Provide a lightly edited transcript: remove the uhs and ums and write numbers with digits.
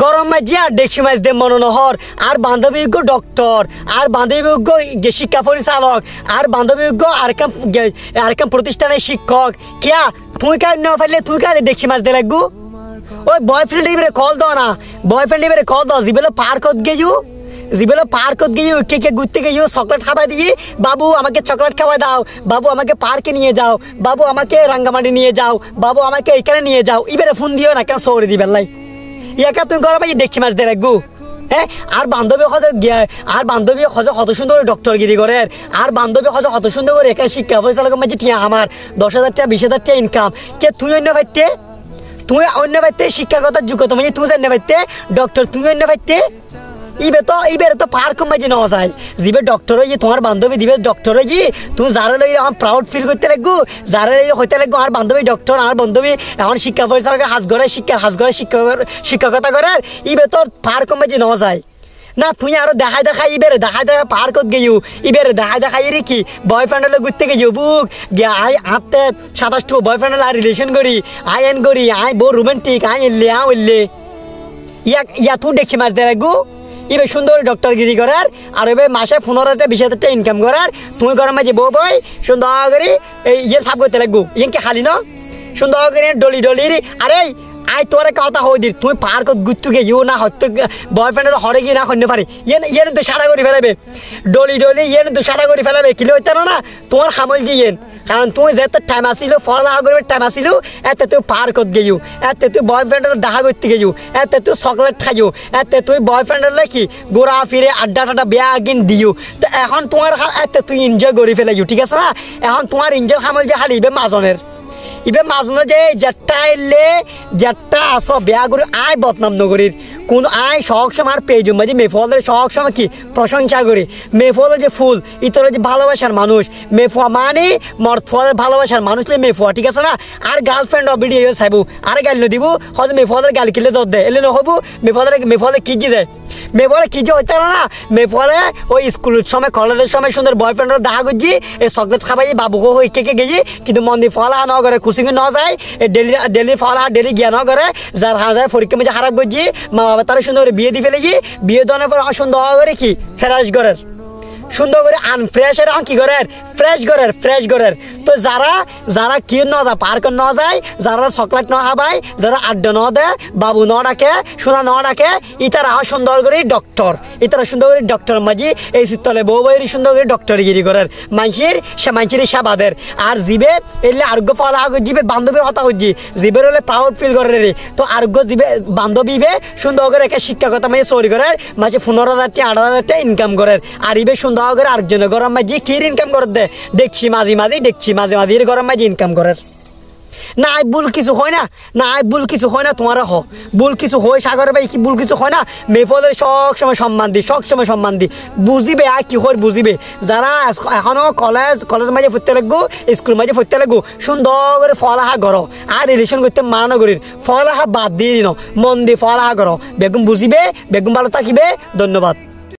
গরম মাঝে আর ডেকসি মাছ দে মনোনহর আর বান্ধবীজ্ঞ ডক্টর আর বান্ধবীজ্ঞ শিক্ষা পরিচালক আর বান্ধবীজ্ঞ আরেকম প্রতিষ্ঠানের শিক্ষক কিয়া তুই কাজ না পারলে তুই কাজ ডেকসি মাছ দে লাগবো ওই বয়ফ্রেন্ড এবারে কল দাও না বয়ফ্রেন্ড এবারে কল দাও জিবেলো পার্কত গেছু জিবেলো পার্কত গিয়ে কে ঘুরতে গিয়ে চকলেট খাওয়াই দিয়ে বাবু আমাকে চকলেট খাওয়াই দাও বাবু আমাকে পার্কে নিয়ে যাও বাবু আমাকে রাঙ্গামাটি নিয়ে যাও বাবু আমাকে এখানে নিয়ে যাও এবারে ফোন দিও না কেন সৌরে দিবে লাই ইয়াকা তুমি করো ভাই ডেকসি মাছ দিয়ে রাখবো হ্যাঁ আর বান্ধবী হজে কত সুন্দর ডক্টরগিরি করে আর বান্ধবী হজে কত সুন্দর করে এখানে শিক্ষা পরিচালকের মাঝে টিয়া আমার 10,000 টাকা 20,000 টাকা ইনকাম কে তুই অন্য পাইতে তুই অন্য পাইতে শিক্ষাগতার যোগ্যতা মানে তুই জানি পাইতে ডক্টর তুই অন্য পাইতে এইবারে তো পার্ক মাঝে নেওয়া যায় জিবে ডক্টর হয়ে তোমার বান্ধবী দিবে ডক্টর হয়ে তুমি যারা লই আমার প্রাউড ফিল করতে লাগবো যারা হইতে লাগবো আমার বান্ধবী ডক্টর আমার বান্ধবী এখন শিক্ষা পরিচালকের হাজগড়ে শিক্ষকতা করার ইবে তো পার্ক মাঝে নেওয়া যায় না তুই আরো দেখাই ইবেরে দেখাই পার্কত গেইউ ইবেরে দেখাই রে কি বয়ফ্রেন্ড হলে ঘুরতে গেইউ বুক গিয়া আই আটতে 27 বয়ফ্রেন্ড হলে রিলেশন করি আই বউ রোমান্টিক এলে ইয়া তুই দেখছি মাছ দেয় গু ইবে সুন্দর ডক্টরগিরি করার আর এবার মাসে 15,000-20,000 টাকা ইনকাম করার তুমি ঘরের মাঝে বউ বই সুন্দর করে ইয়ে সাফ করতে লাগবো ইয়েকে খালি ন সুন্দর করে ডলি আরে আই তোর কথা হই দি তুমি পার্কত ঘুরতে গিয়ে না হয়তো বয়ফ্রেন্ডের হরে গিয়ে না করতে পারি ইয়ে তো সাদা করে ফেলাবে ডলি ইয়ে তো সাদা করে ফেলাবে কিলো হইতে না তোমার খামল যে কারণ তুমি যেতে টাইম আসিল পড়ালেখা করবে টাইম আসিল এতে তুই পার্কত গেইউ এতে তুই বয়ফ্রেন্ডের দেখা করতে গেইউ এতে তুই চকলেট খাইও এতে তুই বয়ফ্রেন্ডের কি ঘোরা ফিরে আড্ডা টাড্ডা বেয়া গিন দিও তো এখন তোমার এতে তুই এনজয় করে ফেলাইও ঠিক আছে না এখন তোমার এনজয় খামল যে খালি ইবে মাজনে যে যেটা এলে যেটা আস বেয়া করে আয় বদনাম নগরীর কোন আয় শখ সময় আর পেয়ে মাঝে মেফলের শখ সময় কি প্রশংসা করি মেফলের যে ফুল ইতরের যে ভালোবাসার মানুষ মেফুয়া মানে মর্তফলের ভালোবাসার মানুষ মেফুয়া ঠিক আছে না আর গার্লফ্রেন্ড ভিডিও চাইবো আর গাল দিব হয়তো মেফলের গাল কিলে দর দে এলে নহবো মেফলে কি যায় মেফলে কি যে হইতে না মেফলে ওই স্কুলের সময় কলেজের সময় সুন্দর বয়ফ্রেন্ডের দেখা করছি এই চকলেট খাবাই বাবু হই কে গেছি কিন্তু মন্দির ফলা ন করে কুচিং ন যায় ডেলি ফলা ডেলি গিয়া ন করে যার হা যায় পরীক্ষা মেঝে খারাপ করছি মা বাবা তারা সুন্দর করে বিয়ে দিয়ে ফেলেছি বিয়ে দেওয়ার পর সুন্দর করে কি ফ্রেশ করার সুন্দর করে আনফ্রেশ এর কি করার ফ্রেশ করার তো যারা কি ন যায় পার্ক ন যায় যারা চকলেট ন খাবাই যারা আড্ডা ন দেয় বাবু ন ডাকে সোনা ন ডাকে ইতারা সুন্দর করে ডক্টর মাঝি এই চিত্তলে বউ বইয়ের সুন্দর করে ডক্টরগিরি করার মানুষের সেবাদের আর জিবে এলে আরোগ্য ফলা জিবের বান্ধবীর হতা হচ্ছি জিবের হলে প্রাউড ফিল করে রে তো আরোগ্য জিবে বান্ধবীবে সুন্দর করে একে শিক্ষাগতা মাঝে চুরি করার মাঝে 15,000 টাকা 8,000 টাকা ইনকাম করার আর ইবে সুন্দর করে আরেকজনের গরম মাঝে কির ইনকাম করে দে দেখছি মাঝে গরম মাঝে ইনকাম করার না ভুল কিছু হয় না তোমার ভুল কিছু হয় সাগর ভাই কি ভুল কিছু হয় না মেফলের সব সময় সম্মান দি বুঝিবে আর কি হয় বুঝিবে যারা এখনো কলেজ মাঝে ফুটতে লাগবো স্কুল মাঝে ফুটতে লাগবো সুন্দর করে ফলাহা করো আর রিলেশন করতে মানা করির ফলাহা বাদ দিয়ে মন দিয়ে ফলাহা করো বেগম বুঝিবে বেগম ভালো থাকিবে ধন্যবাদ।